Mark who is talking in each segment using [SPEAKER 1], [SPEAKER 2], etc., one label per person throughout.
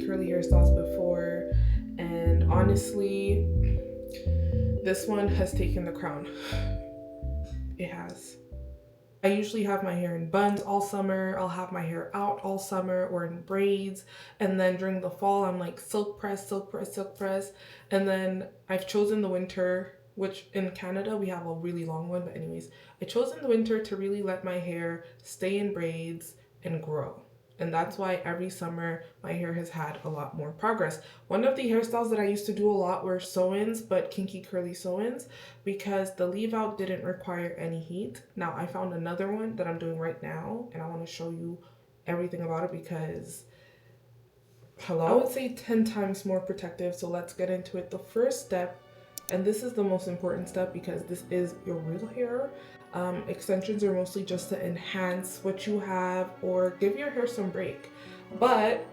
[SPEAKER 1] curly hairstyles before, and honestly, this one has taken the crown. It has. I usually have my hair in buns all summer. I'll have my hair out all summer or in braids. And then during the fall, I'm like silk press, silk press, silk press. And then I've chosen the winter, which in Canada, we have a really long one. But anyways, I chose in the winter to really let my hair stay in braids and grow. And that's why every summer my hair has had a lot more progress. One of the hairstyles that I used to do a lot were sew-ins, but kinky curly sew-ins, because the leave out didn't require any heat. Now I found another one that I'm doing right now, and I want to show you everything about it because, hello, I would say 10 times more protective. So let's get into it. The first step, and this is the most important step because this is your real hair. Extensions are mostly just to enhance what you have or give your hair some break. But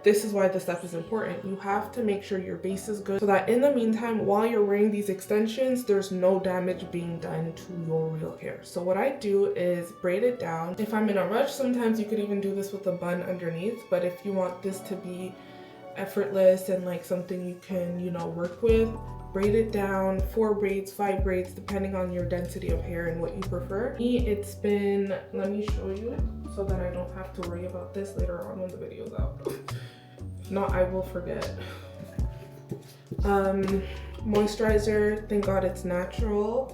[SPEAKER 1] this is why this step is important. You have to make sure your base is good so that in the meantime, while you're wearing these extensions, there's no damage being done to your real hair. So what I do is braid it down. If I'm in a rush, sometimes you could even do this with a bun underneath. But if you want this to be effortless and like something you can, you know, work with, braid it down, 4 braids, 5 braids, depending on your density of hair and what you prefer. Me, it's been, let me show you so that I don't have to worry about this later on when the video's out. No, I will forget. Moisturizer, thank God it's natural.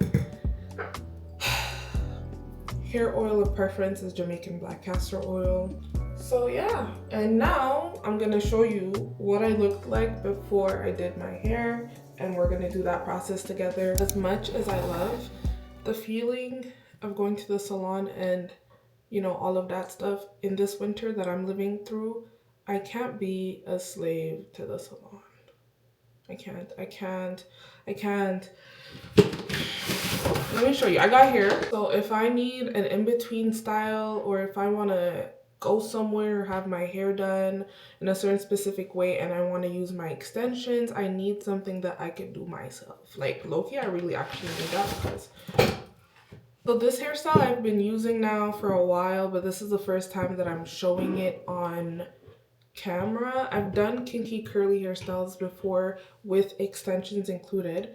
[SPEAKER 1] Hair oil of preference is Jamaican black castor oil. So yeah, and now I'm gonna show you what I looked like before I did my hair, and we're gonna do that process together. As much as I love the feeling of going to the salon and, you know, all of that stuff in this winter that I'm living through, I can't be a slave to the salon. I can't. Let me show you. I got hair. So if I need an in-between style, or if I want to go somewhere or have my hair done in a certain specific way and I want to use my extensions, I need something that I can do myself. Like low-key, I really actually need that because... So this hairstyle I've been using now for a while, but this is the first time that I'm showing it on camera. I've done kinky curly hairstyles before with extensions included,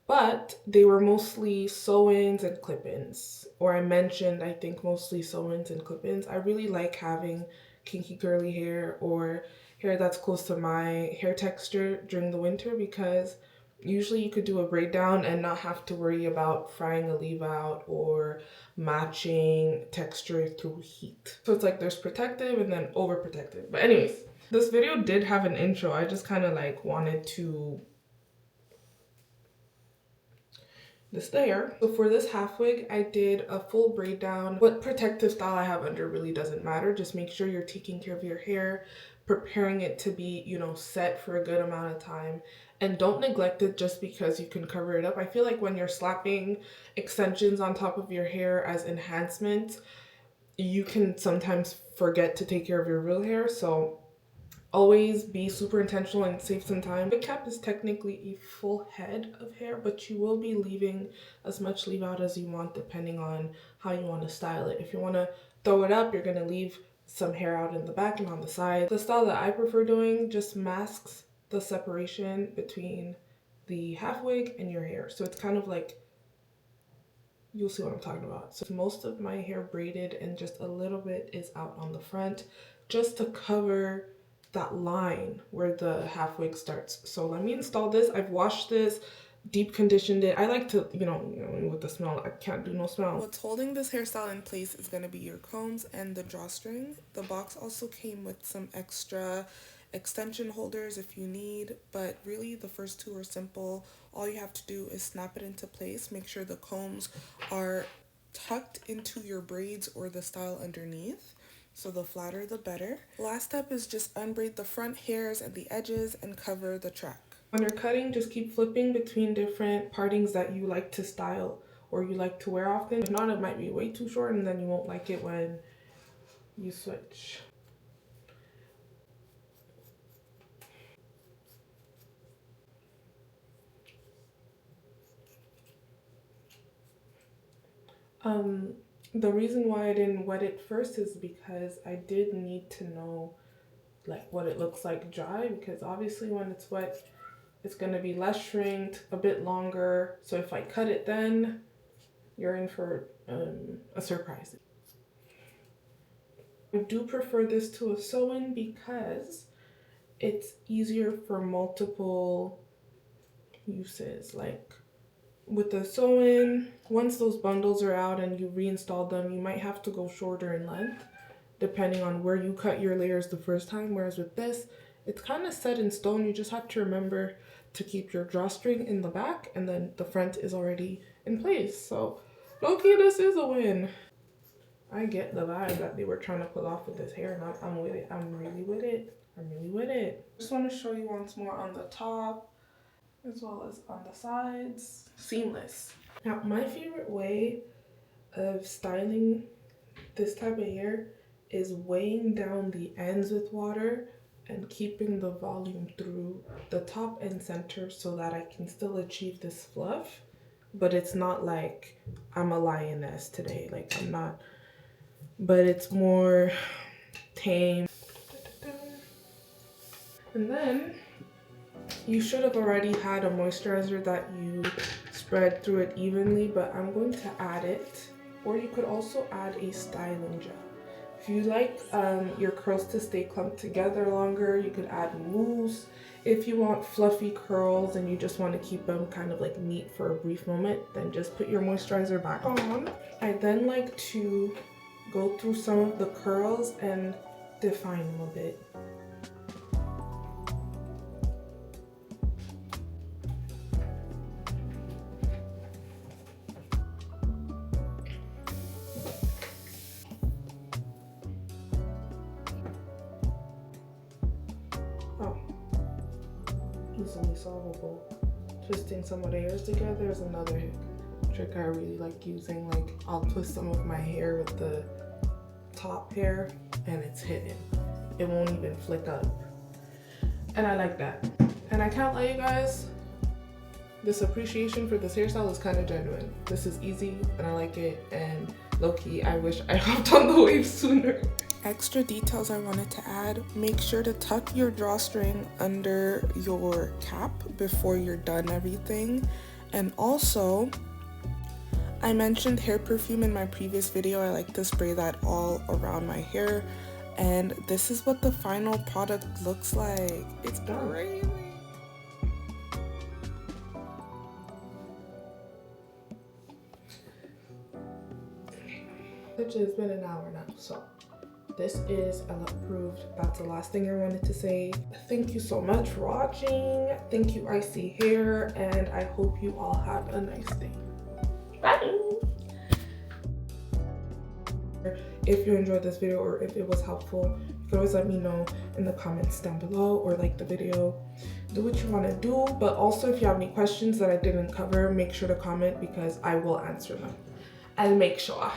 [SPEAKER 1] but they were mostly sew-ins and clip-ins, or I mentioned, I think, mostly sew-ins and clip-ins. I really like having kinky curly hair or hair that's close to my hair texture during the winter because usually you could do a braid down and not have to worry about frying a leave out or matching texture through heat. So it's like there's protective and then overprotective. But anyways, this video did have an intro. I just kind of like wanted to this there. So for this half wig, I did a full braid down. What protective style I have under really doesn't matter. Just make sure you're taking care of your hair, preparing it to be, you know, set for a good amount of time. And don't neglect it just because you can cover it up. I feel like when you're slapping extensions on top of your hair as enhancement, you can sometimes forget to take care of your real hair. So always be super intentional and save some time. The cap is technically a full head of hair, but you will be leaving as much leave out as you want depending on how you want to style it. If you want to throw it up, you're going to leave some hair out in the back and on the side. The style that I prefer doing just masks the separation between the half wig and your hair. So it's kind of like, you'll see what I'm talking about. So most of my hair braided and just a little bit is out on the front just to cover that line where the half wig starts. So let me install this. I've washed this, deep conditioned it. I like to, you know, with the smell, I can't do no smell. What's holding this hairstyle in place is gonna be your combs and the drawstring. The box also came with some extra extension holders if you need, but really the first two are simple. All you have to do is snap it into place. Make sure the combs are tucked into your braids or the style underneath. So the flatter the better. Last step is just unbraid the front hairs and the edges and cover the track. When you're cutting, just keep flipping between different partings that you like to style or you like to wear often. If not, it might be way too short and then you won't like it when you switch. The reason why I didn't wet it first is because I did need to know like what it looks like dry, because obviously when it's wet, it's going to be less shrinked, a bit longer. So if I cut it then, you're in for a surprise. I do prefer this to a sew-in because it's easier for multiple uses. Like with the sew-in, once those bundles are out and you reinstall them, you might have to go shorter in length depending on where you cut your layers the first time. Whereas with this, it's kind of set in stone. You just have to remember to keep your drawstring in the back, and then the front is already in place. So low-key, this is a win. I get the vibe that they were trying to pull off with this hair, and I'm with it. I'm really with it. I'm really with it. Just want to show you once more on the top as well as on the sides. Seamless. Now, my favorite way of styling this type of hair is weighing down the ends with water and keeping the volume through the top and center so that I can still achieve this fluff, but it's not like I'm a lioness today. Like, I'm not, but it's more tame. And then you should have already had a moisturizer that you spread through it evenly, but I'm going to add it, or you could also add a styling gel. If you like your curls to stay clumped together longer, you could add mousse. If you want fluffy curls and you just want to keep them kind of like neat for a brief moment, then just put your moisturizer back on. I then like to go through some of the curls and define them a bit. Easily solvable. Twisting some of the hairs together is another trick I really like using. Like, I'll twist some of my hair with the top hair and it's hidden. It won't even flick up. And I like that. And I can't lie, you guys, this appreciation for this hairstyle is kind of genuine. This is easy and I like it, and low-key, I wish I hopped on the wave sooner. Extra details I wanted to add: make sure to tuck your drawstring under your cap before you're done everything. And also, I mentioned hair perfume in my previous video. I like to spray that all around my hair, and this is what the final product looks like. It's crazy. Which has been an hour now, so this is approved. That's the last thing I wanted to say. Thank you so much for watching. Thank you, ISEE Hair, and I hope you all have a nice day. Bye! If you enjoyed this video or if it was helpful, you can always let me know in the comments down below, or like the video. Do what you want to do, but also if you have any questions that I didn't cover, make sure to comment because I will answer them. I'll make sure.